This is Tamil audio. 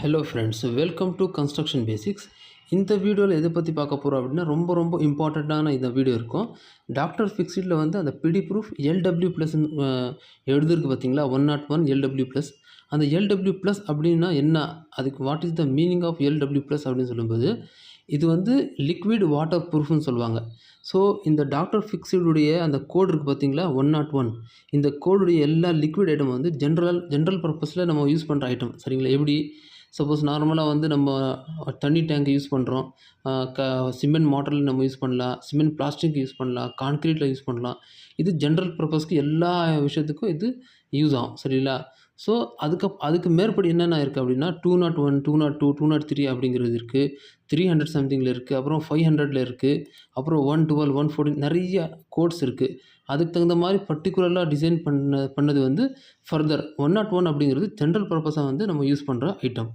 Hello friends, welcome to construction basics. இந்த வீடியோவில் எதை பற்றி பார்க்க போகிறோம் அப்படின்னா ரொம்ப இம்பார்ட்டண்ட்டான இந்த வீடியோ இருக்கும். டாக்டர் ஃபிக்ஸிடில் வந்து அந்த பிடி ப்ரூஃப் எல்டபிள்யூ ப்ளஸ் எழுதிருக்கு பார்த்தீங்களா, 101 எல்டபிள்யூ ப்ளஸ். அந்த எல்டபிள்யூ ப்ளஸ் அப்படின்னா என்ன, அதுக்கு what is the meaning of LW plus அப்படின்னு சொல்லும்போது, இது வந்து லிக்விட் வாட்டர் ப்ரூஃப்னு சொல்லுவாங்க. ஸோ இந்த டாக்டர் ஃபிக்ஸிடுடைய அந்த கோடு இருக்குது பார்த்தீங்களா, 101. இந்த கோடுடைய எல்லா லிக்விட் ஐட்டம் வந்து ஜென்ரல் பர்பஸில் நம்ம யூஸ் பண்ணுற ஐட்டம். சரிங்களா? எப்படி சப்போஸ் நார்மலாக வந்து நம்ம தண்ணி டேங்க் யூஸ் பண்ணுறோம், சிமெண்ட் மாட்டரில் நம்ம யூஸ் பண்ணலாம், சிமெண்ட் பிளாஸ்டிக் யூஸ் பண்ணலாம், கான்க்ரீட்டில் யூஸ் பண்ணலாம். இது ஜென்ரல் பர்பஸ்க்கு எல்லா விஷயத்துக்கும் இது யூஸ் ஆகும். சரிங்களா? ஸோ அதுக்கு மேற்படி என்னென்ன இருக்குது அப்படின்னா 201, 202, 203 அப்படிங்கிறது இருக்குது. 300 சம்திங்கில் இருக்குது. அப்புறம் 500ல் இருக்குது. அப்புறம் 112, 114 நிறைய கோட்ஸ் இருக்குது. அதுக்கு தகுந்த மாதிரி பர்டிகுலராக டிசைன் பண்ணது வந்து ஃபர்தர் 101 அப்படிங்கிறது ஜென்ரல் பர்பஸாக வந்து நம்ம யூஸ் பண்ணுற ஐட்டம்.